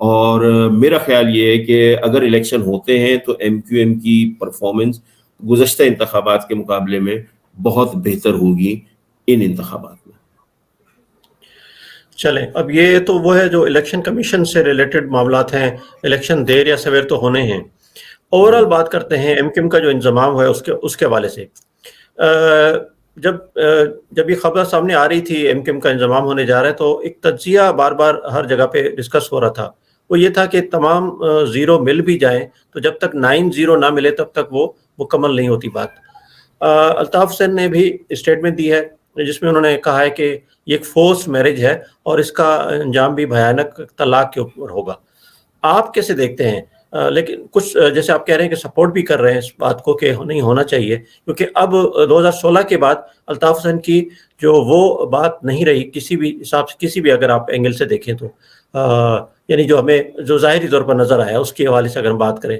اور میرا خیال یہ ہے کہ اگر الیکشن ہوتے ہیں تو ایم کیو ایم کی پرفارمنس گزشتہ انتخابات کے مقابلے میں بہت بہتر ہوگی ان انتخابات میں. چلیں اب یہ تو وہ ہے جو الیکشن کمیشن سے ریلیٹڈ معاملات ہیں, الیکشن دیر یا سویر تو ہونے ہیں. اوور آل بات کرتے ہیں ایم کیو ایم کا جو انضمام ہے اس کے حوالے سے. جب یہ خبر سامنے آ رہی تھی ایم کیو ایم کا انضمام ہونے جا رہا ہے تو ایک تجزیہ بار بار ہر جگہ پہ ڈسکس ہو رہا تھا. وہ یہ تھا کہ تمام زیرو مل بھی جائیں تو جب تک 9 زیرو نہ ملے تب تک وہ مکمل نہیں ہوتی بات. الطاف حسین نے بھی اسٹیٹمنٹ دی ہے جس میں انہوں نے کہا ہے کہ یہ ایک فورس میرج ہے اور اس کا انجام بھی بھیانک طلاق کے اوپر ہوگا. آپ کیسے دیکھتے ہیں؟ لیکن کچھ جیسے آپ کہہ رہے ہیں کہ سپورٹ بھی کر رہے ہیں اس بات کو کہ نہیں ہونا چاہیے, کیونکہ اب 2016 کے بعد الطاف حسین کی جو وہ بات نہیں رہی کسی بھی حساب سے, کسی بھی اگر آپ اینگل سے دیکھیں تو, یعنی جو ہمیں جو ظاہری طور پر نظر آیا اس کے حوالے سے اگر ہم بات کریں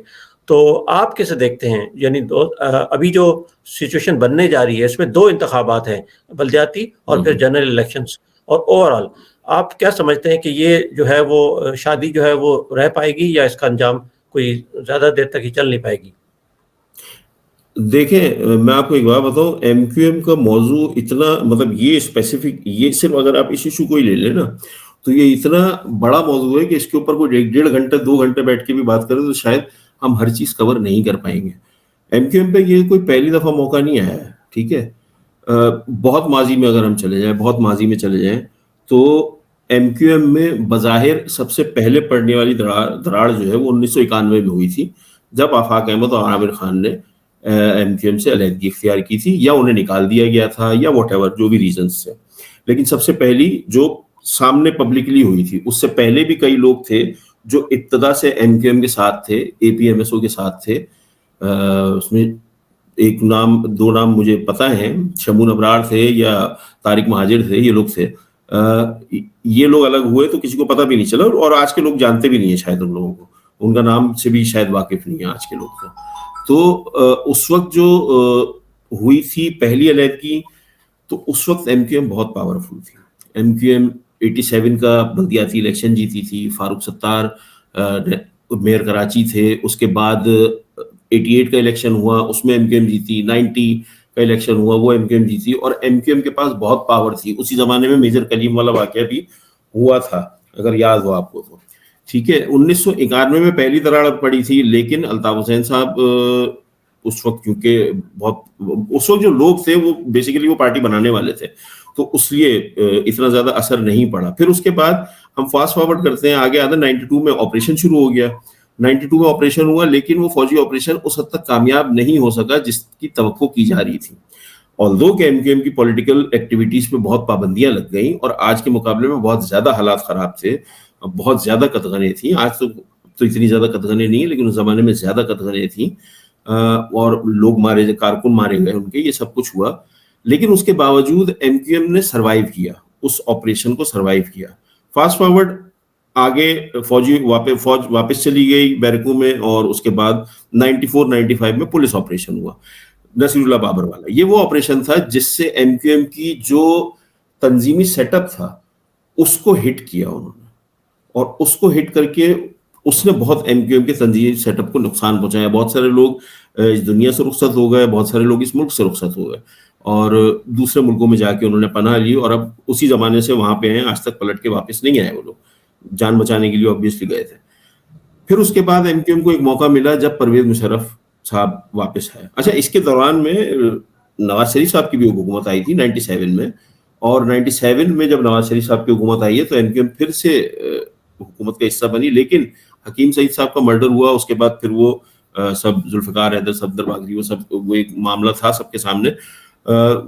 تو آپ کیسے دیکھتے ہیں؟ یعنی ابھی جو سچویشن بننے جا رہی ہے اس میں 2 انتخابات ہیں, بلدیاتی اور پھر جنرل الیکشنز, اور اوور آل آپ کیا سمجھتے ہیں کہ یہ جو ہے وہ شادی جو ہے وہ رہ پائے گی یا اس کا انجام کوئی زیادہ دیر تک ہی چل نہیں پائے گی؟ دیکھیں میں آپ کو ایک بات بتاؤں, ایم کیو ایم کا موضوع اتنا مطلب یہ اسپیسیفک, یہ صرف اگر آپ اس ایشو کو ہی لے لیں نا تو یہ اتنا بڑا موضوع ہے کہ اس کے اوپر کوئی 1.5 گھنٹے 2 گھنٹے بیٹھ کے بھی بات کریں تو شاید ہم ہر چیز کور نہیں کر پائیں گے. ایم کیو ایم پہ یہ کوئی پہلی دفعہ موقع نہیں آیا ہے, ٹھیک ہے. بہت ماضی میں اگر ہم چلے جائیں تو ایم کیو ایم میں بظاہر سب سے پہلے پڑنے والی دراڑ جو ہے وہ 1991 میں ہوئی تھی جب آفاق احمد اور عامر خان نے ایم کیو ایم سے علیحدگی اختیار کی تھی, یا انہیں نکال دیا گیا تھا یا واٹ ایور جو بھی ریزنس تھے. لیکن سب سے پہلی جو سامنے پبلکلی ہوئی تھی, اس سے پہلے بھی کئی لوگ تھے جو ابتدا سے ایم کیو ایم کے ساتھ تھے, اے پی ایم ایس او کے ساتھ تھے. اس میں ایک نام 2 نام مجھے پتہ ہیں, شمون ابرار تھے یا طارق مہاجر تھے, یہ لوگ تھے. یہ لوگ الگ ہوئے تو کسی کو پتہ بھی نہیں چلا, اور آج کے لوگ جانتے بھی نہیں ہیں شاید ان لوگوں کو, ان کا نام سے بھی شاید واقف نہیں ہے آج کے لوگ کو. تو اس وقت جو ہوئی تھی پہلی علیحدگی تو اس وقت ایم کیو ایم بہت پاورفل تھی. ایم کیو ایم 87 کا بلدیاتی الیکشن جیتی تھی, فاروق ستار میئر کراچی تھے. اس کے بعد 88 کا الیکشن ہوا, اس میں ایم کیو ایم جیتی. 90 کا الیکشن ہوا, وہ ایم کیو ایم جیتی. اور ایم کیو ایم کے پاس بہت پاور تھی. اسی زمانے میں میجر کلیم والا واقعہ بھی ہوا تھا اگر یاد ہو آپ کو تو, ٹھیک ہے. 1991 میں پہلی دراڑ پڑی تھی, لیکن الطاف حسین صاحب اس وقت کیونکہ اس وقت جو لوگ تھے وہ بیسیکلی وہ پارٹی بنانے والے تھے تو اس لیے اتنا زیادہ اثر نہیں پڑا. پھر اس کے بعد ہم فاسٹ فارورڈ کرتے ہیں آگے آدھا 92 میں آپریشن شروع ہو گیا. 92 میں آپریشن ہوا, لیکن وہ فوجی آپریشن اس حد تک کامیاب نہیں ہو سکا جس کی توقع کی جا رہی تھی. آلدو کہ ایم کیو ایم کی پولیٹیکل ایکٹیویٹیز پہ بہت پابندیاں لگ گئیں اور آج کے مقابلے میں بہت زیادہ حالات خراب تھے, بہت زیادہ قطغنیں تھیں. آج تو اتنی زیادہ قطغنیں نہیں ہیں, لیکن اس زمانے میں زیادہ قطغنیں تھیں اور لوگ مارے گئے, کارکن مارے گئے ان کے, یہ سب کچھ ہوا. لیکن اس کے باوجود ایم کیو ایم نے سروائیو کیا, اس آپریشن کو سروائیو کیا. فاسٹ فارورڈ آگے فوج واپس چلی گئی بیرکوں میں, اور اس کے بعد 94-95 میں پولیس آپریشن ہوا نصیر اللہ بابر والا. یہ وہ آپریشن تھا جس سے ایم کیو ایم کی جو تنظیمی سیٹ اپ تھا اس کو ہٹ کیا انہوں نے, اور اس کو ہٹ کر کے اس نے بہت ایم کیو ایم کے تنظیمی سیٹ اپ کو نقصان پہنچایا. بہت سارے لوگ اس دنیا سے رخصت ہو گئے, بہت سارے لوگ اس ملک سے رخصت ہو گئے اور دوسرے ملکوں میں جا کے انہوں نے پناہ لی, اور اب اسی زمانے سے وہاں پہ ہیں, آج تک پلٹ کے واپس نہیں آئے. وہ لوگ جان بچانے کے لیے آبویسلی گئے تھے. پھر اس کے بعد ایم کیو ایم کو ایک موقع ملا جب پرویز مشرف صاحب واپس آئے. اچھا, اس کے دوران میں نواز شریف صاحب کی بھی حکومت آئی تھی 97 میں, اور 97 میں جب نواز شریف صاحب کی حکومت آئی ہے تو ایم کیو ایم پھر سے حکومت کا حصہ بنی. لیکن حکیم سعید صاحب کا مرڈر ہوا, اس کے بعد پھر وہ سب ذوالفقار حیدر, صفدر باغری, وہ سب وہ ایک معاملہ تھا سب کے سامنے,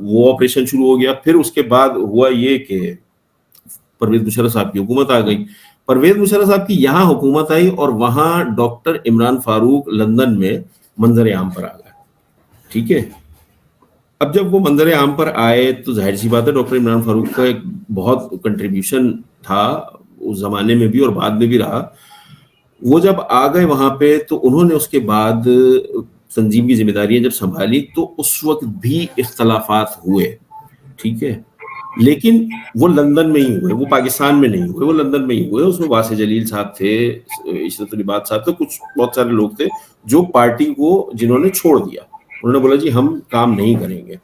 وہ آپریشن شروع ہو گیا. پھر اس کے بعد ہوا یہ کہ پرویز مشرف صاحب کی حکومت آ گئی. پرویز مشرف صاحب کی یہاں حکومت آئی اور وہاں ڈاکٹر عمران فاروق لندن میں منظر عام پر آ گئے, ٹھیک ہے. اب جب وہ منظر عام پر آئے تو ظاہر سی بات ہے ڈاکٹر عمران فاروق کا ایک بہت کنٹریبیوشن تھا اس زمانے میں بھی اور بعد میں بھی رہا. وہ جب آ گئے وہاں پہ تو انہوں نے اس کے بعد تنظیم کی ذمہ داریاں جب سنبھالی تو اس وقت بھی اختلافات ہوئے, ٹھیک ہے. لیکن وہ لندن میں ہی ہوئے, وہ پاکستان میں نہیں ہوئے, وہ لندن میں ہی ہوئے. اس میں واسع جلیل صاحب تھے, عشرت العباد صاحب تھے, کچھ بہت سارے لوگ تھے جو پارٹی کو جنہوں نے چھوڑ دیا. انہوں نے بولا جی ہم کام نہیں کریں گے,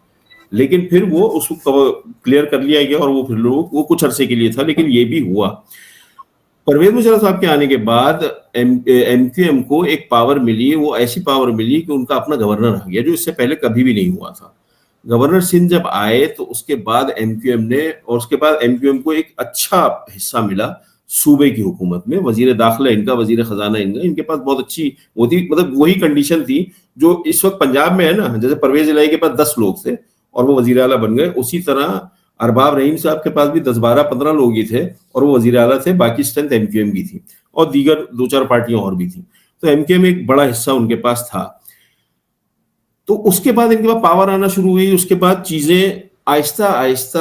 لیکن پھر وہ اس کو کلیئر کر لیا گیا اور وہ پھر لوگ وہ کچھ عرصے کے لیے تھا, لیکن یہ بھی ہوا. پرویز مشرف صاحب کے آنے کے بعد ایم کیو ایم کو ایک پاور ملی, وہ ایسی پاور ملی کہ ان کا اپنا گورنر آ گیا, جو اس سے پہلے کبھی بھی نہیں ہوا تھا. گورنر سندھ جب آئے تو اس کے بعد ایم کیو ایم نے, اور اس کے بعد ایم کیو ایم کو ایک اچھا حصہ ملا صوبے کی حکومت میں. وزیر داخلہ ان کا, وزیر خزانہ ان کا, ان کے پاس بہت اچھی وہ تھی, مطلب وہی کنڈیشن تھی جو اس وقت پنجاب میں ہے نا. جیسے پرویز الہی کے پاس 10 لوگ تھے اور وہ وزیر اعلیٰ بن گئے, اسی طرح ارباب رحیم صاحب کے پاس بھی 10 12 15 لوگ ہی تھے اور وہ وزیر اعلیٰ تھے. باقی اسٹرینتھ ایم کیو ایم کی تھی اور دیگر 2 4 پارٹیاں اور بھی تھیں. تو ایم کیو ایم ایک بڑا حصہ ان کے پاس تھا. تو اس کے بعد ان کے پاس پاور آنا شروع ہوئی. اس کے بعد چیزیں آہستہ آہستہ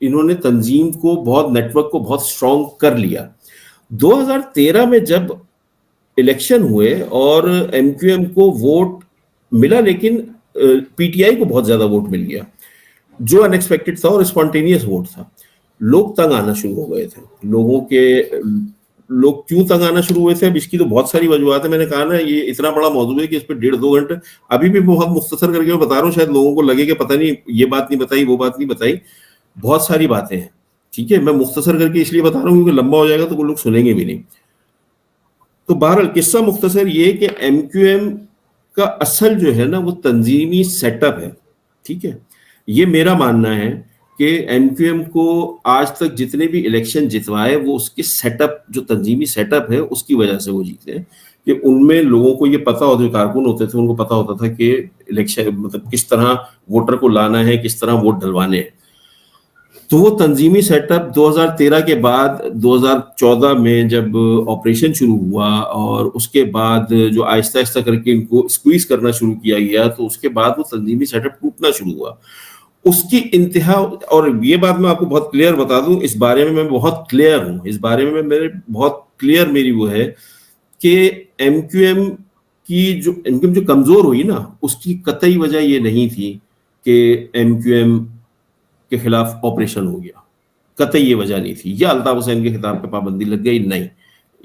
انہوں نے تنظیم کو بہت, نیٹ ورک کو بہت اسٹرانگ کر لیا. 2013 میں جب الیکشن ہوئے اور ایم کیو ایم کو ووٹ ملا, لیکن پی ٹی آئی کو بہت زیادہ ووٹ مل گیا جو ان ایکسپیکٹڈ تھا اور اسپونٹینیس ووٹ تھا. لوگ تنگ آنا شروع ہو گئے تھے. لوگ کیوں تنگ آنا شروع ہوئے تھے, اب اس کی تو بہت ساری وجوہات ہیں. میں نے کہا نا یہ اتنا بڑا موضوع ہے کہ اس پہ 1.5 2 گھنٹے ابھی بھی بہت مختصر کر کے میں بتا رہا ہوں, شاید لوگوں کو لگے کہ پتہ نہیں یہ بات نہیں بتائی وہ بات نہیں بتائی. بہت ساری باتیں ہیں, ٹھیک ہے. میں مختصر کر کے اس لیے بتا رہا ہوں کیونکہ لمبا ہو جائے گا تو وہ لوگ سنیں گے بھی نہیں. تو بہرحال قصہ مختصر یہ کہ ایم کیو ایم کا اصل جو ہے نا وہ تنظیمی سیٹ اپ ہے, ٹھیک ہے. یہ میرا ماننا ہے کہ ایم کیو ایم کو آج تک جتنے بھی الیکشن جتوائے وہ اس کے سیٹ اپ, جو تنظیمی سیٹ اپ ہے اس کی وجہ سے وہ جیتے ہیں. کہ ان میں لوگوں کو یہ پتا ہوتا, جو کارکن ہوتے تھے ان کو پتا ہوتا تھا کہ الیکشن مطلب کس طرح ووٹر کو لانا ہے, کس طرح ووٹ ڈلوانے ہیں. تو وہ تنظیمی سیٹ اپ 2013 کے بعد 2014 میں جب آپریشن شروع ہوا اور اس کے بعد جو آہستہ آہستہ کر کے ان کو اسکویز کرنا شروع کیا گیا, تو اس کے بعد وہ تنظیمی سیٹ اپ ٹوٹنا شروع ہوا. اس کی انتہا, اور یہ بات میں آپ کو بہت کلیئر بتا دوں, اس بارے میں بہت کلیئر ہوں, اس بارے میں میرے بہت کلیئر میری وہ ہے کہ ایم کیو ایم جو کمزور ہوئی نا, اس کی قطعی وجہ یہ نہیں تھی کہ ایم کیو ایم کے خلاف آپریشن ہو گیا, قطعی یہ وجہ نہیں تھی. یا الطاف حسین کے خطاب پہ پابندی لگ گئی, نہیں,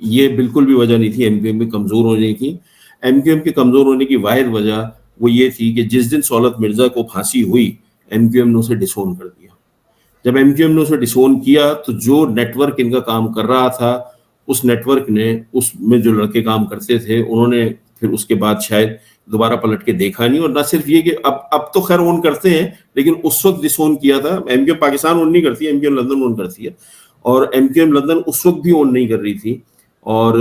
یہ بالکل بھی وجہ نہیں تھی ایم کیو ایم کے کمزور ہونے کی. ایم کیو ایم کے کمزور ہونے کی واحد وجہ وہ یہ تھی کہ جس دن سہولت مرزا کو پھانسی ہوئی, ایم کیو ایم نے اسے ڈسون کر دیا. جب ایم کیو ایم نے اسے ڈسون کیا تو جو نیٹ ورک ان کا کام کر رہا تھا, اس نیٹ ورک نے, اس میں جو لڑکے کام کرتے تھے, انہوں نے پھر اس کے بعد شاید دوبارہ پلٹ کے دیکھا نہیں. اور نہ صرف یہ کہ اب تو خیر اون کرتے ہیں, لیکن اس وقت ڈسون کیا تھا. ایم کیو ایم پاکستان اون نہیں کرتی, ایم کیو ایم لندن اون کرتی ہے, اور ایم کیو ایم لندن اس وقت بھی اون نہیں کر رہی تھی, اور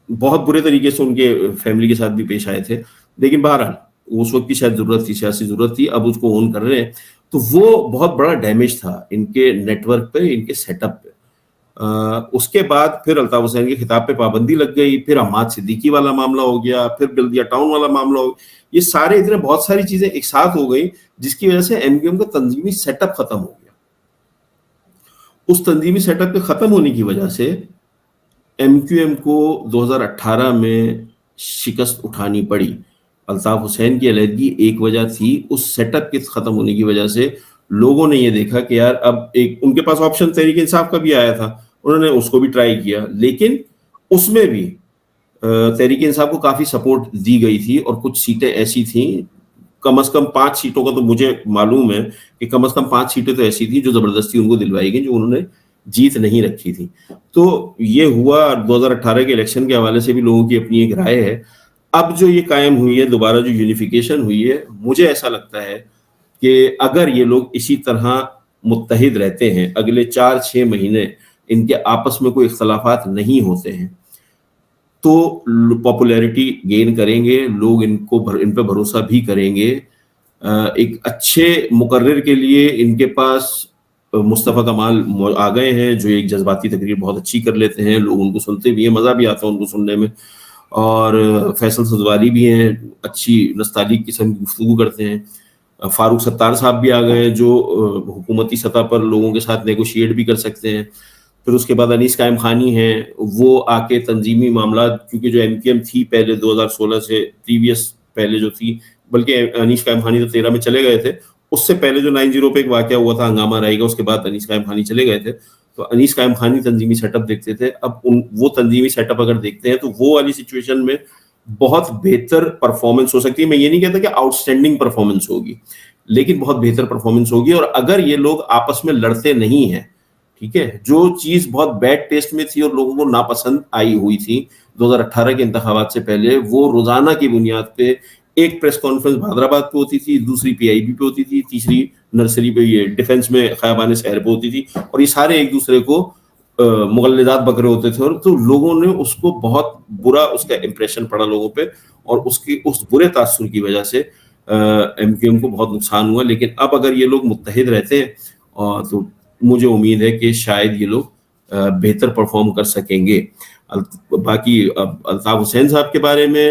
بہت برے طریقے سے ان کے فیملی کے ساتھ بھی پیش آئے تھے. لیکن بہرحال اس وقت کی شاید ضرورت تھی, سیاسی ضرورت تھی, اب اس کو اون کر رہے ہیں. تو وہ بہت بڑا ڈیمیج تھا ان کے نیٹ ورک پہ, ان کے سیٹ اپ پہ. اس کے بعد پھر الطاف حسین کے خطاب پہ پابندی لگ گئی, پھر حماد صدیقی والا معاملہ ہو گیا, پھر بلدیہ ٹاؤن والا معاملہ ہو گیا. یہ سارے اتنے بہت ساری چیزیں ایک ساتھ ہو گئی جس کی وجہ سے ایم کیو ایم کا تنظیمی سیٹ اپ ختم ہو گیا. اس تنظیمی سیٹ اپ کے ختم ہونے کی وجہ سے ایم کیو ایم کو 2018 میں شکست اٹھانی پڑی. الطاف حسین کی علیحدگی ایک وجہ تھی, اس سیٹ اپ کے ختم ہونے کی وجہ سے لوگوں نے یہ دیکھا کہ یار اب ایک ان کے پاس آپشن تحریک انصاف کا بھی آیا تھا, انہوں نے اس کو بھی ٹرائی کیا, لیکن اس میں بھی تحریک انصاف کو کافی سپورٹ دی گئی تھی, اور کچھ سیٹیں ایسی تھیں, کم از کم 5 سیٹوں کا تو مجھے معلوم ہے کہ کم از کم 5 سیٹیں تو ایسی تھیں جو زبردستی ان کو دلوائی گئی, جو انہوں نے جیت نہیں رکھی تھی. تو یہ ہوا. 2018 کے الیکشن کے حوالے سے بھی لوگوں کی اپنی ایک رائے ہے. اب جو یہ قائم ہوئی ہے, دوبارہ جو یونیفیکیشن ہوئی ہے, مجھے ایسا لگتا ہے کہ اگر یہ لوگ اسی طرح متحد رہتے ہیں, اگلے 4-6 مہینے ان کے آپس میں کوئی اختلافات نہیں ہوتے ہیں, تو پاپولیرٹی گین کریں گے لوگ, ان پہ بھروسہ بھی کریں گے. ایک اچھے مقرر کے لیے ان کے پاس مصطفیٰ کمال آ گئے ہیں, جو ایک جذباتی تقریر بہت اچھی کر لیتے ہیں, لوگ ان کو سنتے بھی ہیں, مزہ بھی آتا ہے ان کو سننے میں. اور فیصل سدوالی بھی ہیں, اچھی نستعلیق قسم کی گفتگو کرتے ہیں. فاروق ستار صاحب بھی آ گئے ہیں, جو حکومتی سطح پر لوگوں کے ساتھ نیگوشیٹ بھی کر سکتے ہیں. پھر اس کے بعد انیس قائم خانی ہیں, وہ آ کے تنظیمی معاملات, کیونکہ جو ایم کیو ایم تھی پہلے 2016 سے پریویس پہلے جو تھی, بلکہ انیس قائم خانی تو 13 میں چلے گئے تھے, اس سے پہلے جو 90 پہ ایک واقعہ ہوا تھا ہنگامہ رائی کا، اس کے بعد انیس قائم خانی چلے گئے تھے، تو انیس قائم خانی تنظیمی سیٹ اپ دیکھتے تھے. اب وہ تنظیمی سیٹ اپ اگر دیکھتے ہیں تو وہ والی سچویشن میں بہت بہتر پرفارمنس ہو سکتی ہے. میں یہ نہیں کہتا کہ آؤٹ اسٹینڈنگ پرفارمنس ہوگی، لیکن بہت بہتر پرفارمنس ہوگی. اور اگر یہ لوگ آپس میں لڑتے نہیں ہیں، ٹھیک ہے، جو چیز بہت بیڈ ٹیسٹ میں تھی اور لوگوں کو ناپسند آئی ہوئی تھی 2018 کے انتخابات سے پہلے، وہ روزانہ کی بنیاد پہ ایک پریس کانفرنس بھادرآباد پہ ہوتی تھی، دوسری پی آئی بی پہ ہوتی تھی، تیسری نرسری پہ یہ ڈیفنس میں خیابان شہر پہ ہوتی تھی، اور یہ سارے ایک دوسرے کو مغلظات بکرے ہوتے تھے. اور تو لوگوں نے اس کو بہت برا اس کا امپریشن پڑا لوگوں پہ، اور اس برے تاثر کی وجہ سے ایم کیو ایم کو بہت نقصان ہوا. لیکن اب اگر یہ لوگ متحد رہتے ہیں تو مجھے امید ہے کہ شاید یہ لوگ بہتر پرفارم کر سکیں گے. باقی الطاف حسین صاحب کے بارے میں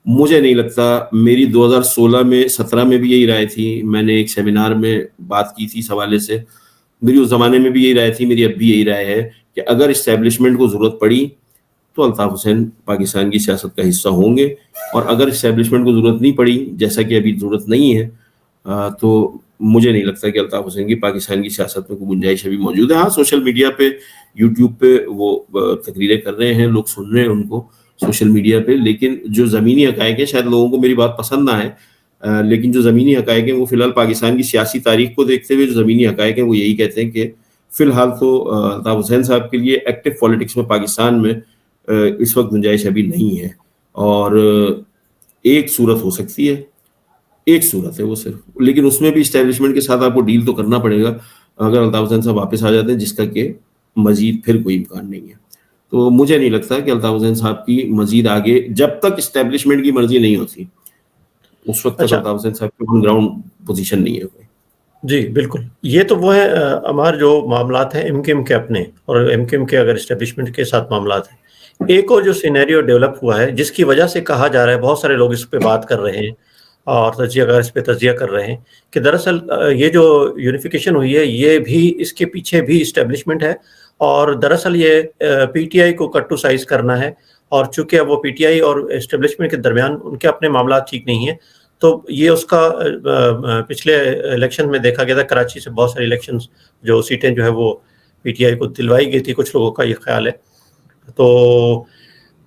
مجھے نہیں لگتا، میری 2016 میں 17 میں بھی یہی رائے تھی. میں نے ایک سیمینار میں بات کی تھی اس حوالے سے، میری اس زمانے میں بھی یہی رائے تھی، میری اب بھی یہی رائے ہے کہ اگر اسٹیبلشمنٹ کو ضرورت پڑی تو الطاف حسین پاکستان کی سیاست کا حصہ ہوں گے، اور اگر اسٹیبلشمنٹ کو ضرورت نہیں پڑی، جیسا کہ ابھی ضرورت نہیں ہے، تو مجھے نہیں لگتا کہ الطاف حسین کی پاکستان کی سیاست میں کوئی گنجائش ابھی موجود ہے. ہاں، سوشل میڈیا پہ، یوٹیوب پہ وہ تقریریں کر رہے ہیں، لوگ سن رہے ہیں ان کو سوشل میڈیا پہ، لیکن جو زمینی حقائق ہیں، شاید لوگوں کو میری بات پسند نہ آئے، لیکن جو زمینی حقائق ہیں وہ فی الحال پاکستان کی سیاسی تاریخ کو دیکھتے ہوئے جو زمینی حقائق ہیں وہ یہی کہتے ہیں کہ فی الحال تو الطاف حسین صاحب کے لیے ایکٹیو پالیٹکس میں پاکستان میں اس وقت گنجائش ابھی نہیں ہے. اور ایک صورت ہو سکتی ہے، ایک صورت ہے وہ صرف، لیکن اس میں بھی اسٹیبلشمنٹ کے ساتھ آپ کو ڈیل تو کرنا پڑے گا اگر الطاف حسین صاحب واپس آ جاتے ہیں، جس کا کہ مزید پھر کوئی امکان نہیں ہے. تو مجھے نہیں لگتا کہ الطاف حسین صاحب کی مزید آگے، جب تک اسٹیبلشمنٹ کی مرضی نہیں ہوتی اس وقت تک الطاف حسین صاحب کی آن گراؤنڈ پوزیشن نہیں ہے کوئی. جی بالکل، یہ تو وہ ہے ہمارے جو معاملات ہیں ایم کیو ایم کے اپنے، اور ایم کیو ایم کے اگر اسٹیبلشمنٹ کے ساتھ معاملات ہیں. ایک اور جو سینیریو ڈیولپ ہوا ہے جس کی وجہ سے کہا جا رہا ہے، بہت سارے لوگ اس پہ بات کر رہے ہیں اور اس پہ تجزیہ کر رہے ہیں کہ دراصل یہ جو یونیفیکیشن ہوئی ہے یہ بھی اس کے پیچھے بھی اسٹیبلشمنٹ ہے، اور دراصل یہ پی ٹی آئی کو کٹ ٹو سائز کرنا ہے. اور چونکہ وہ پی ٹی آئی اور اسٹیبلشمنٹ کے درمیان ان کے اپنے معاملات ٹھیک نہیں ہیں، تو یہ اس کا پچھلے الیکشن میں دیکھا گیا تھا. کراچی سے بہت ساری الیکشنز جو سیٹیں جو ہے وہ پی ٹی آئی کو دلوائی گئی تھی، کچھ لوگوں کا یہ خیال ہے. تو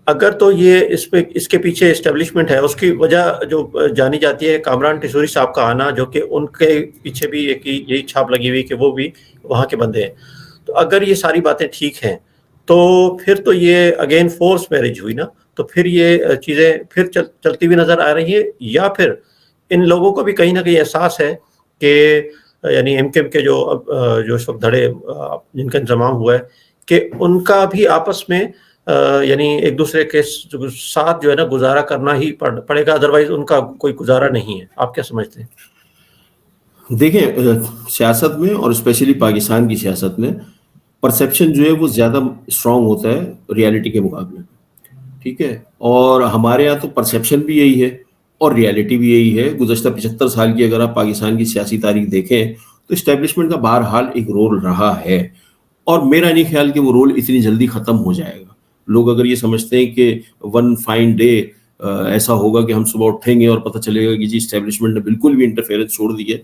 اگر تو یہ اس کے پیچھے اسٹیبلشمنٹ ہے، اس کی وجہ جو جانی جاتی ہے کامران ٹیسوری صاحب کا آنا، جو کہ ان کے پیچھے بھی یہی چھاپ لگی ہوئی کہ وہ بھی وہاں کے بندے ہیں. تو اگر یہ ساری باتیں ٹھیک ہیں تو پھر تو یہ اگین فورس میرج ہوئی نا، تو پھر یہ چیزیں پھر چلتی ہوئی نظر آ رہی ہیں، یا پھر ان لوگوں کو بھی کہیں نہ کہیں احساس ہے کہ یعنی ایم کیو ایم کے جو اس وقت دھڑے جن کا انضمام ہوا ہے کہ ان کا بھی آپس میں یعنی ایک دوسرے کے ساتھ جو ہے نا گزارا کرنا ہی پڑے گا، ادروائز ان کا کوئی گزارا نہیں ہے. آپ کیا سمجھتے ہیں؟ دیکھیں، سیاست میں اور اسپیشلی پاکستان کی سیاست میں پرسیپشن جو ہے وہ زیادہ اسٹرانگ ہوتا ہے ریالٹی کے مقابلے میں، ٹھیک ہے. اور ہمارے یہاں تو پرسیپشن بھی یہی ہے اور ریالٹی بھی یہی ہے. گزشتہ 75 سال کی اگر آپ پاکستان کی سیاسی تاریخ دیکھیں تو اسٹیبلشمنٹ کا بہرحال ایک رول رہا ہے، اور میرا نہیں خیال کہ وہ رول اتنی جلدی ختم ہو جائے گا. لوگ اگر یہ سمجھتے ہیں کہ ون فائن ڈے ایسا ہوگا کہ ہم صبح اٹھیں گے اور پتہ چلے گا کہ جی اسٹیبلشمنٹ نے بالکل بھی انٹرفیئرنس چھوڑ دی ہے،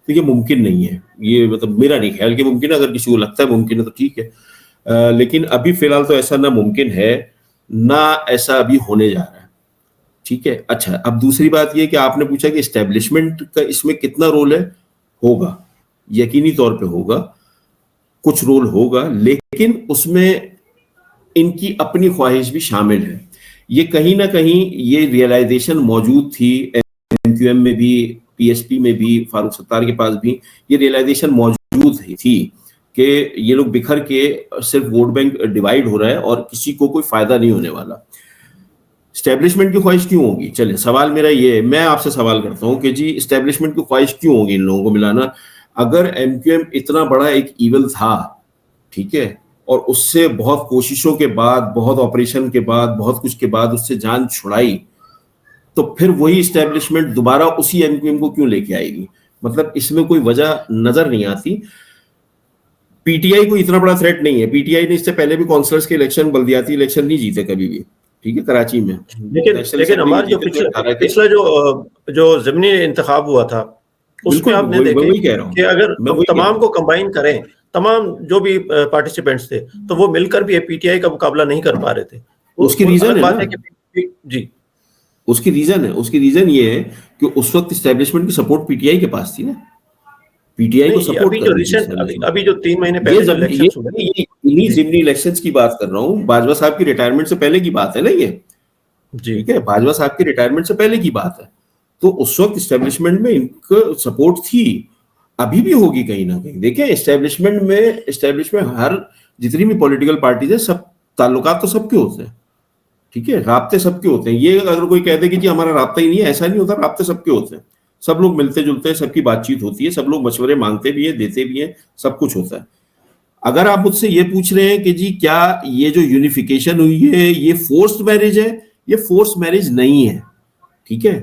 تو یہ ممکن نہیں ہے. یہ مطلب میرا نہیں خیال کہ ممکن ہے. اگر کسی کو لگتا ہے ممکن ہے تو ٹھیک ہے، لیکن ابھی فی الحال تو ایسا نہ ممکن ہے نہ ایسا ابھی ہونے جا رہا ہے، ٹھیک ہے. اچھا، اب دوسری بات یہ کہ آپ نے پوچھا کہ اسٹیبلشمنٹ کا اس میں کتنا رول ہے. ہوگا، یقینی طور پہ ہوگا، کچھ رول ہوگا، لیکن اس میں ان کی اپنی خواہش بھی شامل ہے. یہ کہیں نہ کہیں یہ ریئلائزیشن موجود تھی ایم کیو ایم میں بھی، پی ایس پی میں بھی، فاروق ستار کے پاس بھی یہ ریئلائزیشن موجود تھی کہ یہ لوگ بکھر کے صرف ووٹ بینک ڈیوائیڈ ہو رہا ہے اور کسی کو کوئی فائدہ نہیں ہونے والا. اسٹیبلشمنٹ کی خواہش کیوں ہوگی؟ چلے سوال میرا یہ ہے، میں آپ سے سوال کرتا ہوں کہ جی اسٹیبلشمنٹ کی خواہش کیوں ہوگی ان لوگوں کو ملانا؟ اگر ایم کیو ایم اتنا بڑا ایک ایول تھا، ٹھیک ہے، اور اس سے بہت کوششوں کے بعد، بہت آپریشن کے بعد، بہت کچھ کے بعد اس سے جان چھڑائی، تو پھر وہی اسٹیبلشمنٹ دوبارہ اسی ایم کیو ایم کو کیوں لے کے آئے گی؟ مطلب اس میں کوئی وجہ نظر نہیں آتی. پی ٹی آئی کو اتنا بڑا تھریٹ نہیں ہے. پی ٹی آئی نے اس سے پہلے بھی کونسلرز کے الیکشن، بلدیاتی الیکشن نہیں جیتے کبھی بھی، ٹھیک ہے، کراچی میں. لیکن ہمارا جو پچھلا جو ضمنی انتخاب ہوا تھا اس میں آپ نے میں وہی دیکھیں کہہ رہا ہوں، کہ اگر میں ہم وہی کہہ رہا تمام ہوں. کو کمبائن کریں، تمام جو بھی پارٹیسپینٹس تھے تو وہ مل کر بھی پی ٹی آئی کا مقابلہ نہیں کر پا رہے تھے. اس کی وہ ریزن الگ ہے بات نا، ہے کہ جی اس کی ریزن یہ ہے کہ اس وقت اسٹیبلشمنٹ کی سپورٹ پی ٹی آئی کے پاس تھی نا، پی ٹی آئی کو نہیں، سپورٹ ابھی کر جو رہی تھی ریسنٹ اسٹیبلشمنٹ. ابھی جو 3 مہینے یہ پہلے جو الیکشنز ہوئے. انہی جی ضمنی الیکشنز کی بات کر رہا ہوں، باجوہ صاحب کی ریٹائرمنٹ سے پہلے کی بات ہے نا یہ. جی ٹھیک ہے، باجوہ صاحب کی ریٹائرمنٹ سے پہلے کی بات ہے. تو اس وقت اسٹیبلشمنٹ میں ان کو سپورٹ تھی، ابھی بھی ہوگی کہیں نہ کہیں. دیکھیں اسٹیبلشمنٹ ہر جتنی بھی پولیٹیکل پارٹیز ہیں، سب تعلقات تو سب کے ہوتے ہیں. ٹھیک ہے، رابطے سب کے ہوتے ہیں. یہ اگر کوئی کہہ دے کہ جی ہمارا رابطہ ہی نہیں ہے، ایسا نہیں ہوتا. رابطے سب کے ہوتے ہیں، سب لوگ ملتے جلتے ہیں، سب کی بات چیت ہوتی ہے، سب لوگ مشورے مانگتے بھی ہیں، دیتے بھی ہیں، سب کچھ ہوتا ہے. اگر آپ مجھ سے یہ پوچھ رہے ہیں کہ جی کیا یہ جو یونیفیکیشن ہوئی ہے یہ فورسڈ میرج ہے، یہ فورسڈ میرج نہیں ہے. ٹھیک ہے،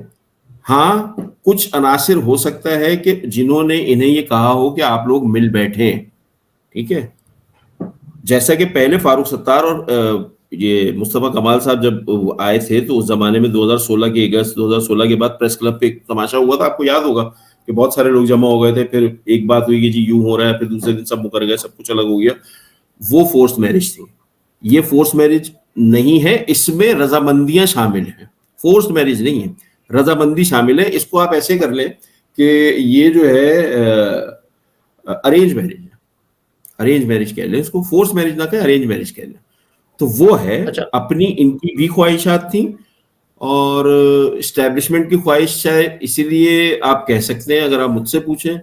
ہاں کچھ عناصر ہو سکتا ہے کہ جنہوں نے انہیں یہ کہا ہو کہ آپ لوگ مل بیٹھیں. ٹھیک ہے، جیسا کہ پہلے فاروق ستار اور یہ مصطفیٰ کمال صاحب جب آئے تھے تو اس زمانے میں 2016 کے اگست 2016 کے بعد پریس کلب پہ ایک تماشا ہوا تھا، آپ کو یاد ہوگا کہ بہت سارے لوگ جمع ہو گئے تھے. پھر ایک بات ہوئی کہ جی یوں ہو رہا ہے، پھر دوسرے دن سب مکر گئے، سب کچھ الگ ہو گیا. وہ فورس میرج تھی، یہ فورس میرج نہیں ہے. اس میں رضامندیاں شامل ہیں، فورس میرج نہیں ہے، رضامندی شامل ہے. اس کو آپ ایسے کر لیں کہ یہ جو ہے ارینج میرج ہے، ارینج میرج کہہ لیں اس کو، فورس میرج نہ کہیں، ارینج میرج کہہ لیں. تو وہ ہے اچھا اپنی ان کی بھی خواہشات تھیں اور اسٹیبلشمنٹ کی خواہش ہے. اسی لیے آپ کہہ سکتے ہیں، اگر آپ مجھ سے پوچھیں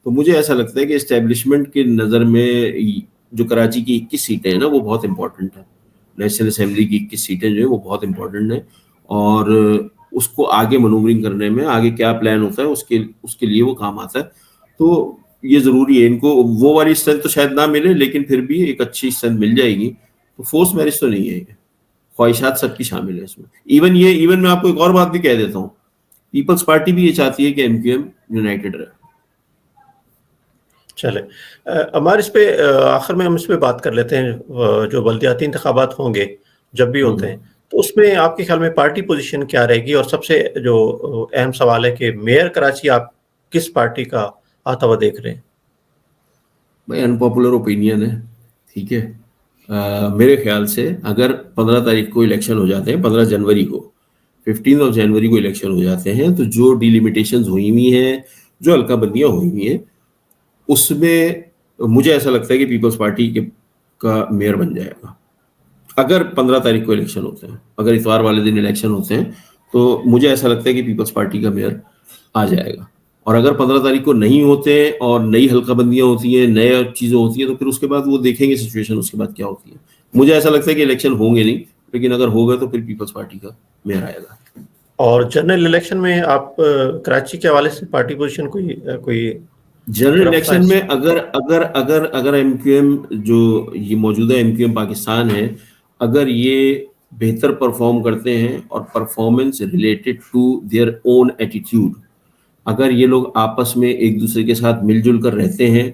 تو مجھے ایسا لگتا ہے کہ اسٹیبلشمنٹ کی نظر میں جو کراچی کی 21 سیٹیں ہیں نا وہ بہت امپورٹنٹ ہیں. نیشنل اسمبلی کی 21 سیٹیں جو ہیں وہ بہت امپورٹنٹ ہیں، اور اس کو آگے منورنگ کرنے میں آگے کیا پلان ہوتا ہے اس کے لیے وہ کام آتا ہے. تو یہ ضروری ہے. ان کو وہ والی اسٹرینتھ تو شاید نہ ملے، لیکن پھر بھی ایک اچھی اسٹرینتھ مل جائے گی. تو فورس میرج تو نہیں ہے یہ، خواہشات سب کی شامل ہے اس میں. ایون میں آپ کو ایک اور بات بھی کہہ دیتا ہوں، پیپلز پارٹی بھی یہ چاہتی ہے کہ ایم کیو ایم یونائٹڈ رہے. چلے ہمارے اس پہ آخر میں ہم اس پہ بات کر لیتے ہیں. جو بلدیاتی انتخابات ہوں گے جب بھی ہوتے ہیں تو اس میں آپ کے خیال میں پارٹی پوزیشن کیا رہے گی؟ اور سب سے جو اہم سوال ہے کہ میئر کراچی آپ کس پارٹی کا آتا ہوا دیکھ رہے ہیں؟ بھائی ان پاپولر اوپینین ہے، ٹھیک ہے. میرے خیال سے اگر 15 تاریخ کو الیکشن ہو جاتے ہیں، 15 جنوری کو، 15 جنوری کو الیکشن ہو جاتے ہیں، تو جو ڈیلیمیٹیشنز ہوئی ہوئی ہیں، جو حلقہ بندیاں ہوئی ہوئی ہیں، اس میں مجھے ایسا لگتا ہے کہ پیپلز پارٹی کا میئر بن جائے گا. اگر 15 تاریخ کو الیکشن ہوتے ہیں، اگر اتوار والے دن الیکشن ہوتے ہیں، تو مجھے ایسا لگتا ہے کہ پیپلز پارٹی کا میئر آ جائے گا. اور اگر 15 تاریخ کو نہیں ہوتے اور نئی حلقہ بندیاں ہوتی ہیں، نئے چیزیں ہوتی ہیں، تو پھر اس کے بعد وہ دیکھیں گے سچویشن اس کے بعد کیا ہوتی ہے. مجھے ایسا لگتا ہے کہ الیکشن ہوں گے نہیں، لیکن اگر ہوگا تو پھر پیپلز پارٹی کا میئر آئے گا. اور جنرل الیکشن میں آپ کراچی کے حوالے سے پارٹی پوزیشن کوئی جنرل رفع الیکشن میں اگر ایم کیو ایم جو یہ موجودہ ایم کیو ایم پاکستان ہے، اگر یہ بہتر پرفارم کرتے ہیں اور performance related to their own attitude, اگر یہ لوگ آپس میں ایک دوسرے کے ساتھ مل جل کر رہتے ہیں،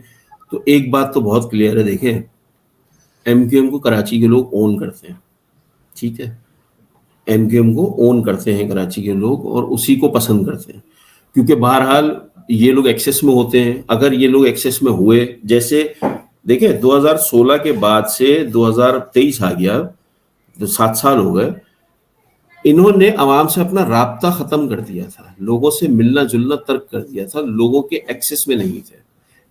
تو ایک بات تو بہت کلیئر ہے. دیکھیں ایم کیو ایم کو کراچی کے لوگ اون کرتے ہیں. ٹھیک ہے، ایم کیو ایم کو اون کرتے ہیں کراچی کے لوگ، اور اسی کو پسند کرتے ہیں، کیونکہ بہرحال یہ لوگ ایکسیس میں ہوتے ہیں. اگر یہ لوگ ایکسیس میں ہوئے، جیسے دیکھیں 2016 کے بعد سے 2023 آ گیا، 7 سال ہو گئے، انہوں نے عوام سے اپنا رابطہ ختم کر دیا تھا، لوگوں سے ملنا جلنا ترک کر دیا تھا، لوگوں کے ایکسیس میں نہیں تھے.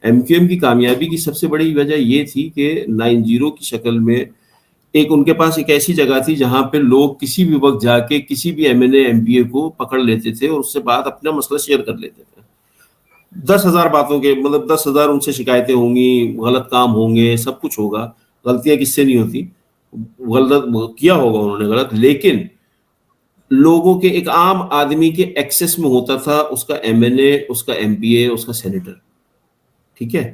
ایم کیو ایم کی کامیابی کی سب سے بڑی وجہ یہ تھی کہ 9-0 کی شکل میں ایک ان کے پاس ایک ایسی جگہ تھی جہاں پہ لوگ کسی بھی وقت جا کے کسی بھی M N A M P A کو پکڑ لیتے تھے اور اس سے بات اپنا مسئلہ شیئر کر لیتے تھے. 10,000 باتوں کے 10,000 ان سے شکایتیں ہوں گی، غلط کام ہوں گے، سب کچھ ہوگا. غلطیاں کس سے نہیں ہوتی، غلط کیا ہوگا انہوں نے غلط، لیکن لوگوں کے ایک عام آدمی کے ایکسس میں ہوتا تھا اس کا ایم این اے، اس کا ایم پی اے، اس کا سینیٹر. ٹھیک ہے،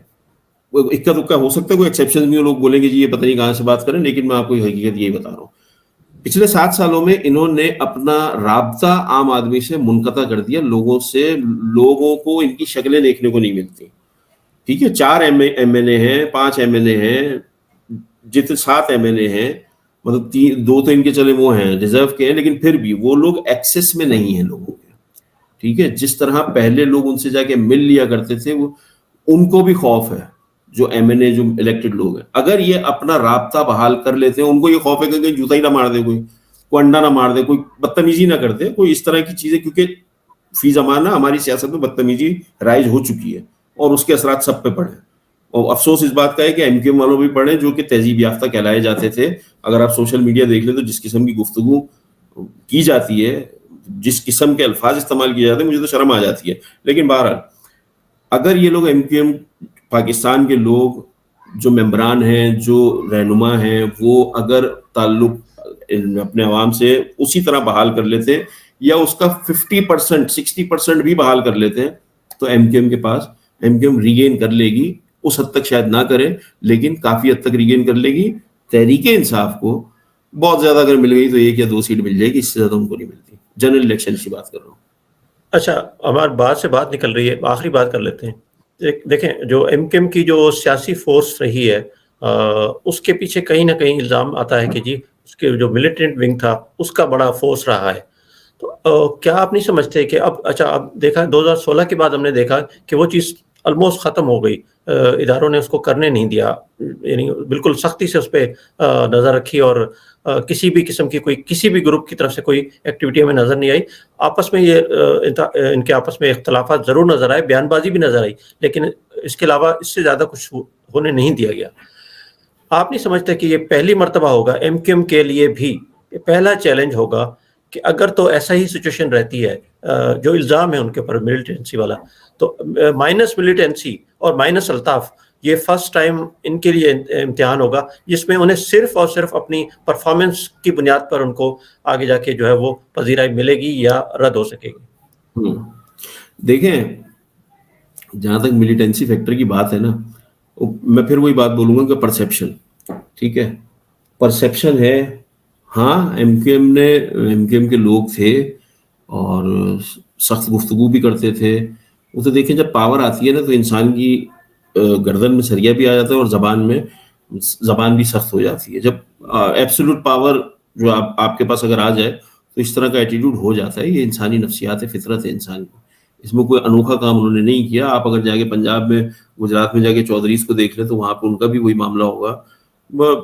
اکا دکا ہو سکتا ہے، کوئی ایکسیپشن بھی لوگ بولیں گے جی یہ پتہ نہیں کہاں سے بات کریں، لیکن میں آپ کو حقیقت یہی بتا رہا ہوں. پچھلے 7 سالوں میں انہوں نے اپنا رابطہ عام آدمی سے منقطع کر دیا، لوگوں سے، لوگوں کو ان کی شکلیں دیکھنے کو نہیں ملتی. ٹھیک ہے، 4 ایم این اے ہیں، 5 ایم این اے ہیں، جتنے 7 ایم این اے ہیں، 2 تو ان کے چلے وہ ہیں ریزرو کے ہیں، لیکن پھر بھی وہ لوگ ایکسس میں نہیں ہیں لوگوں کے. ٹھیک ہے. جس طرح پہلے لوگ ان سے جا کے مل لیا کرتے تھے, وہ ان کو بھی خوف ہے جو MNA جو الیکٹڈ لوگ ہیں. اگر یہ اپنا رابطہ بحال کر لیتے ہیں, ان کو یہ خوف ہے کہ کہیں جوتا ہی نہ مار دے, کوئی انڈا نہ مار دے, کوئی بدتمیزی نہ کر دے, کوئی اس طرح کی چیزیں, کیونکہ فی زمانہ ہماری سیاست میں بدتمیزی رائج ہو چکی ہے اور اس کے اثرات سب پہ پڑے. اور افسوس اس بات کا ہے کہ MQM والوں بھی پڑھیں جو کہ تہذیب یافتہ کہلائے جاتے تھے. اگر آپ سوشل میڈیا دیکھ لیں تو جس قسم کی گفتگو کی جاتی ہے, جس قسم کے الفاظ استعمال کیے جاتے ہیں, مجھے تو شرم آ جاتی ہے. لیکن بہرحال اگر یہ لوگ MQM پاکستان کے لوگ جو ممبران ہیں, جو رہنما ہیں, وہ اگر تعلق اپنے عوام سے اسی طرح بحال کر لیتے یا اس کا 50% 60% بھی بحال کر لیتے ہیں, تو MQM کے پاس MQM ریگین کر لے گی. اس حد تک شاید نہ کرے, لیکن کافی حد تک ریگین کر لے گی. تحریک انصاف کو بہت زیادہ اگر مل گئی تو 1 یا 2 سیٹ مل جائے گی, اس سے زیادہ ان کو نہیں ملتی. جنرل الیکشن کی بات کر رہا ہوں. اچھا, ہماری بات سے بات نکل رہی ہے, آخری بات کر لیتے ہیں. دیکھیں, جو MQM کی جو سیاسی فورس رہی ہے, اس کے پیچھے کہیں نہ کہیں الزام آتا ہے کہ جی اس کے جو ملیٹنٹ ونگ تھا اس کا بڑا فورس رہا ہے. تو کیا آپ نہیں سمجھتے کہ اب دیکھا 2016 کے بعد ہم نے دیکھا کہ وہ چیز آلموسٹ ختم ہو گئی, اداروں نے اس کو کرنے نہیں دیا, یعنی بالکل سختی سے اس پہ نظر رکھی, اور کسی بھی قسم کی کوئی کسی بھی گروپ کی طرف سے کوئی ایکٹیویٹی ہمیں نظر نہیں آئی. آپس میں ان کے آپس میں اختلافات ضرور نظر آئے, بیان بازی بھی نظر آئی, لیکن اس کے علاوہ اس سے زیادہ کچھ ہونے نہیں دیا گیا. آپ نہیں سمجھتے کہ یہ پہلی مرتبہ ہوگا MQM کے لیے بھی, یہ پہلا چیلنج ہوگا کہ اگر تو ایسا ہی سچویشن رہتی ہے, جو الزام ہے ان کے اوپر ملیٹنسی والا, تو مائنس ملیٹنسی اور مائنس الطاف, یہ فرسٹ ٹائم ان کے لیے امتحان ہوگا جس میں انہیں صرف اور صرف اپنی پرفارمنس کی بنیاد پر ان کو آگے جا کے جو ہے وہ پذیرائی ملے گی یا رد ہو سکے گی. دیکھیں, جہاں تک ملیٹنسی فیکٹر کی بات ہے نا, میں پھر وہی بات بولوں گا کہ پرسیپشن, ٹھیک ہے, پرسیپشن ہے. ہاں, MQM کے لوگ تھے اور سخت گفتگو بھی کرتے تھے. وہ تو دیکھیں, جب پاور آتی ہے نا تو انسان کی گردن میں سریا بھی آ جاتا ہے اور زبان بھی سخت ہو جاتی ہے. جب ایبسولوٹ پاور جو آپ کے پاس اگر آ جائے تو اس طرح کا ایٹیٹیوڈ ہو جاتا ہے. یہ انسانی نفسیات ہے, فطرت ہے انسان کی, اس میں کوئی انوکھا کام انہوں نے نہیں کیا. آپ اگر جا کے پنجاب میں, گجرات میں جا کے چودھریز کو دیکھ لیں تو وہاں پہ ان کا بھی وہی معاملہ ہوگا.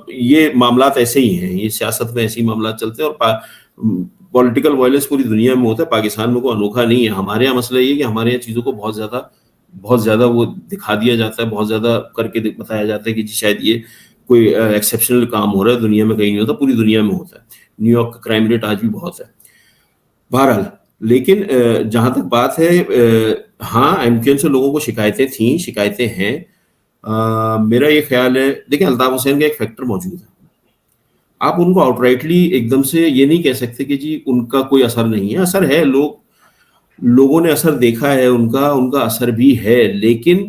یہ معاملات ایسے ہی ہیں, یہ سیاست میں ایسے ہی معاملات چلتے ہیں, اور پولیٹیکل وائلنس پوری دنیا میں ہوتا ہے, پاکستان میں کوئی انوکھا نہیں ہے. ہمارے یہاں مسئلہ یہ ہے کہ ہمارے یہاں چیزوں کو بہت زیادہ وہ دکھا دیا جاتا ہے, بہت زیادہ کر کے بتایا جاتا ہے کہ جی شاید یہ کوئی ایکسیپشنل کام ہو رہا ہے, دنیا میں کہیں نہیں ہوتا, پوری دنیا میں ہوتا ہے. نیو یارک کا کرائم ریٹ آج بھی بہت ہے. بہرحال, لیکن جہاں تک بات ہے, ہاں MQM سے لوگوں کو شکایتیں ہیں. میرا یہ خیال ہے, دیکھیں الطاف حسین کا ایک فیکٹر موجود ہے. آپ ان کو آؤٹ رائٹلی ایک دم سے یہ نہیں کہہ سکتے کہ جی ان کا کوئی اثر نہیں ہے. اثر ہے, لوگوں نے اثر دیکھا ہے, ان کا اثر بھی ہے, لیکن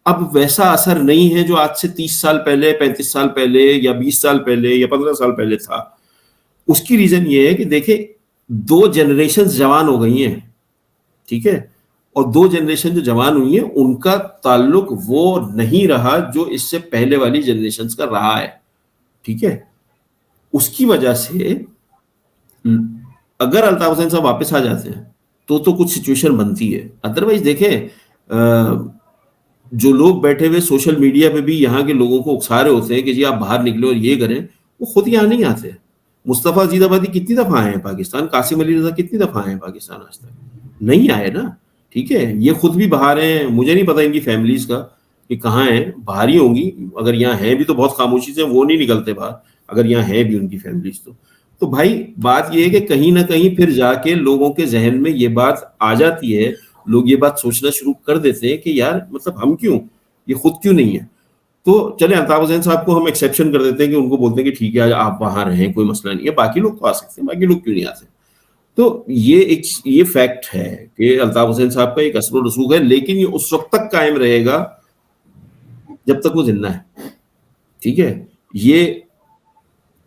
اب ویسا اثر نہیں ہے جو آج سے 30 سال پہلے, 35 سال پہلے, یا 20 سال پہلے, یا 15 سال پہلے تھا. اس کی ریزن یہ ہے کہ دیکھیں 2 جنریشنز جوان ہو گئی ہیں, ٹھیک ہے, اور 2 جنریشن جو جوان ہوئی ہیں ان کا تعلق وہ نہیں رہا جو اس سے پہلے والی جنریشنز کا رہا ہے, ٹھیک ہے. اس کی وجہ سے اگر الطاف حسین صاحب واپس آ جاتے ہیں تو کچھ سچویشن بنتی ہے. ادروائز دیکھیں, جو لوگ بیٹھے ہوئے سوشل میڈیا پہ بھی یہاں کے لوگوں کو اکسا رہے ہوتے ہیں کہ جی آپ باہر نکلے اور یہ کریں, وہ خود یہاں نہیں آتے. مصطفیٰ عزیز آبادی کتنی دفعہ آئے ہیں پاکستان, قاسم علی رضا کتنی دفعہ آئے ہیں پاکستان, آج تک نہیں آئے نا, ٹھیک ہے. یہ خود بھی باہر ہیں, مجھے نہیں پتا ان کی فیملیز کا کہ کہاں ہیں, باہر ہی ہوں گی. اگر یہاں ہیں بھی تو بہت خاموشی سے, وہ نہیں نکلتے باہر. اگر یہاں ہیں بھی ان کی فیملیز تو بھائی بات یہ ہے کہ کہیں نہ کہیں پھر جا کے لوگوں کے ذہن میں یہ بات آ جاتی ہے, لوگ یہ بات سوچنا شروع کر دیتے ہیں کہ یار مطلب ہم کیوں, یہ خود کیوں نہیں ہے. تو چلے الطاف حسین صاحب کو ہم ایکسیپشن کر دیتے ہیں کہ ان کو بولتے ہیں کہ ٹھیک ہے آپ وہاں رہیں, کوئی مسئلہ نہیں ہے, باقی لوگ تو آ سکتے ہیں, باقی لوگ کیوں نہیں آتے. تو یہ فیکٹ ہے کہ الطاف حسین صاحب کا ایک اثر و رسوخ ہے, لیکن یہ اس وقت تک قائم رہے گا جب تک وہ زندہ ہے, ٹھیک ہے. یہ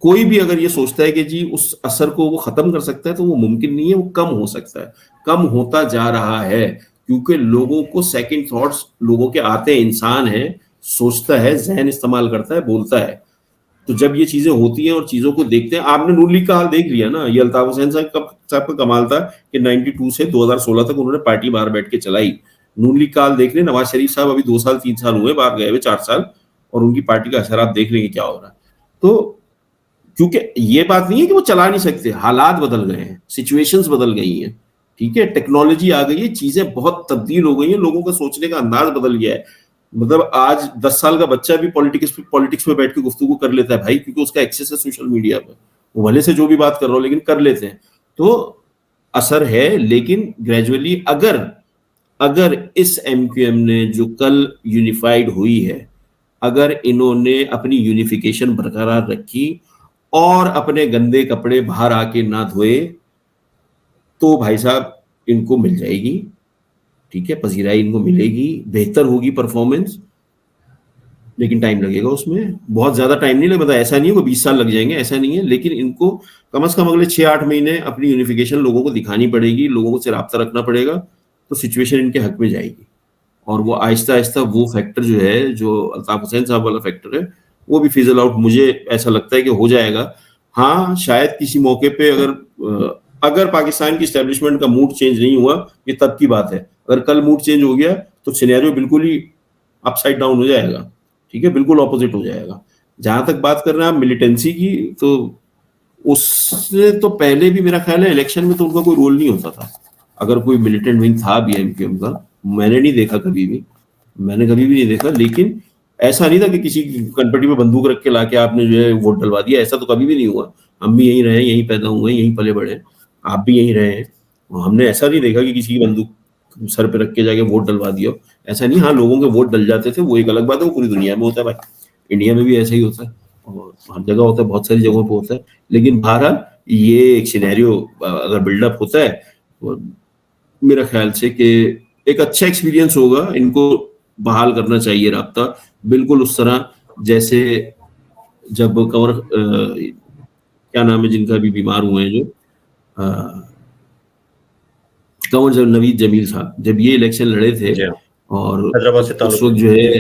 کوئی بھی اگر یہ سوچتا ہے کہ جی اس اثر کو وہ ختم کر سکتا ہے تو وہ ممکن نہیں ہے, وہ کم ہو سکتا ہے, کم ہوتا جا رہا ہے, کیونکہ لوگوں کو سیکنڈ تھاٹس لوگوں کے آتے ہیں. انسان ہے, سوچتا ہے, ذہن استعمال کرتا ہے, بولتا ہے. تو جب یہ چیزیں ہوتی ہیں اور چیزوں کو دیکھتے ہیں, آپ نے نون لیگ کا حال دیکھ لیا نا, یہ الطاف حسین صاحب صاحب کا کمال تھا کہ 92 سے 2016 تک انہوں نے پارٹی باہر بیٹھ کے چلائی. نون لیگ کال دیکھ لیں, نواز شریف صاحب ابھی 2 سال 3 سال ہوئے باہر گئے ہوئے, 4 سال, اور ان کی پارٹی کا اثر آپ دیکھ لیں گے کیا ہو رہا ہے. تو کیونکہ یہ بات نہیں ہے کہ وہ چلا نہیں سکتے, حالات بدل گئے ہیں, سچویشنز بدل گئی ہیں, ٹھیک ہے, ٹیکنالوجی آ گئی ہے, چیزیں بہت تبدیل ہو گئی ہیں, لوگوں کا سوچنے کا انداز بدل گیا ہے. مطلب آج 10 سال کا بچہ بھی پالیٹکس میں بیٹھ کے گفتگو کر لیتا ہے بھائی, کیونکہ اس کا ایکسیس ہے سوشل میڈیا پر, وہ بھلے سے جو بھی بات کر رہا ہو لیکن کر لیتے ہیں. تو اثر ہے, لیکن گریجولی اگر اس ایم کیو ایم نے جو کل یونیفائڈ ہوئی ہے, اگر انہوں نے اپنی یونیفیکیشن برقرار رکھی اور اپنے گندے کپڑے باہر آ کے نہ دھوئے, تو بھائی صاحب ان کو مل جائے گی, ٹھیک ہے, پذیرائی ان کو ملے گی, بہتر ہوگی پرفارمنس, لیکن ٹائم لگے گا اس میں, بہت زیادہ ٹائم نہیں لگے, ایسا نہیں ہے کہ 20 سال لگ جائیں گے, ایسا نہیں ہے, لیکن ان کو کم از کم اگلے 6-8 مہینے اپنی یونیفیکیشن لوگوں کو دکھانی پڑے گی, لوگوں سے رابطہ رکھنا پڑے گا, تو سچویشن ان کے حق میں جائے گی. اور وہ آہستہ آہستہ وہ فیکٹر جو ہے, جو الطاف حسین صاحب والا فیکٹر ہے, وہ بھی فیزل آؤٹ مجھے ایسا لگتا ہے کہ ہو جائے گا. ہاں شاید کسی موقع پہ اگر پاکستان کی اسٹیبلشمنٹ کا موڈ چینج نہیں ہوا, یہ تب کی بات ہے. اگر کل موڈ چینج ہو گیا تو سینیریو بالکل ہی اپ سائڈ ڈاؤن ہو جائے گا, ٹھیک ہے, بالکل اپوزٹ ہو جائے گا. جہاں تک بات کر رہے ہیں آپ ملیٹنسی کی, تو اس سے تو پہلے بھی میرا خیال ہے الیکشن میں تو ان کا کوئی رول نہیں ہوتا تھا. اگر کوئی ملیٹنٹ ونگ تھا بھی ایم کیو ایم کا, میں نے نہیں دیکھا کبھی بھی, میں نے کبھی بھی نہیں دیکھا. لیکن ایسا نہیں تھا کہ کسی کنپٹی پہ بندوق رکھ کے لا کے آپ نے جو ہے ووٹ ڈلوا دیا, ایسا تو کبھی بھی نہیں ہوا. ہم بھی یہیں رہے, یہیں پیدا ہوئے ہیں, یہیں پلے بڑھے, آپ بھی یہیں رہے ہیں, ہم نے ایسا نہیں دیکھا کہ کسی کی بندوق سر پہ رکھ کے جا کے ووٹ ڈلوا دیا, ایسا نہیں. ہاں لوگوں کے ووٹ ڈل جاتے تھے, وہ ایک الگ بات ہے, وہ پوری دنیا میں ہوتا ہے بھائی, انڈیا میں بھی ایسا ہی ہوتا ہے, اور ہر جگہ ہوتا ہے, بہت ساری جگہوں پہ ہوتا ہے. لیکن بہرحال یہ ایک سینیریو اگر بلڈ اپ ہوتا ہے, میرا خیال سے کہ ایک اچھا ایکسپیرینس ہوگا. ان کو بحال کرنا چاہیے رابطہ, بالکل اس طرح جیسے جب کنور کیا نام ہے جن کا بھی بیمار ہوئے ہیں, جو کنور نوید جمیل صاحب, جب یہ الیکشن لڑے تھے, اور اس وقت جو ہے,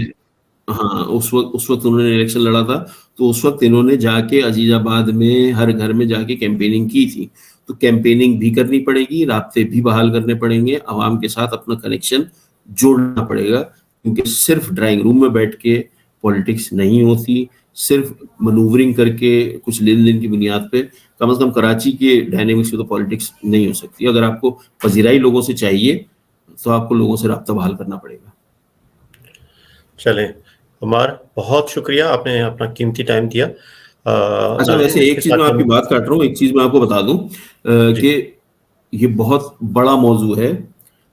ہاں اس وقت انہوں نے الیکشن لڑا تھا, تو اس وقت انہوں نے جا کے عزیز آباد میں ہر گھر میں جا کے کیمپیننگ کی تھی. تو کیمپیننگ بھی کرنی پڑے گی, رابطے بھی بحال کرنے پڑیں گے, عوام کے ساتھ اپنا کنیکشن جوڑنا پڑے گا, کیونکہ صرف ڈرائنگ روم میں بیٹھ کے پالیٹکس نہیں ہوتی, صرف منوورنگ کر کے کچھ لین دین کی بنیاد پہ, کم از کم کراچی کے ڈائنامکس میں تو پالیٹکس نہیں ہو سکتی. اگر آپ کو پذیرائی لوگوں سے چاہیے تو آپ کو لوگوں سے رابطہ بحال کرنا پڑے گا. چلیں عمار, بہت شکریہ, آپ نے اپنا قیمتی ٹائم دیا. اچھا ویسے ایک چیز میں آپ کی بات کاٹ رہا ہوں, ایک چیز میں آپ کو بتا دوں کہ یہ بہت بڑا موضوع ہے,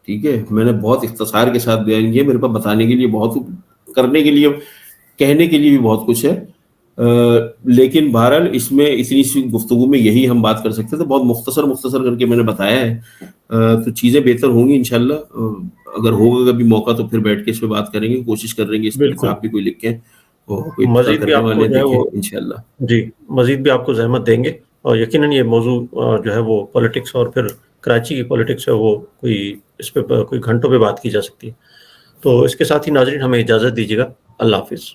ٹھیک ہے, میں نے بہت اختصار کے ساتھ بیان کیا, میرے پاس بتانے کے لیے بہت, کرنے کے لیے, کہنے کے لیے بھی بہت کچھ ہے, لیکن بہرحال اس میں اتنی سی گفتگو میں یہی ہم بات کر سکتے تھے. بہت مختصر کر کے میں نے بتایا ہے, تو چیزیں بہتر ہوں گی انشاءاللہ. اگر ہوگا کبھی موقع تو پھر بیٹھ کے اس پہ بات کریں گے, کوشش کر رہیں گے اس پہ آپ بھی کوئی لکھیں, کوئی مزید بھی آپ کو جو ہے وہ انشاءاللہ, جی مزید بھی آپ کو زحمت دیں گے, اور یقیناً یہ موضوع جو ہے وہ پولیٹکس اور پھر کراچی کی پولیٹکس ہے, وہ کوئی اس پہ کوئی گھنٹوں پہ بات کی جا سکتی ہے. تو اس کے ساتھ ہی ناظرین ہمیں اجازت دیجیے گا. اللہ حافظ.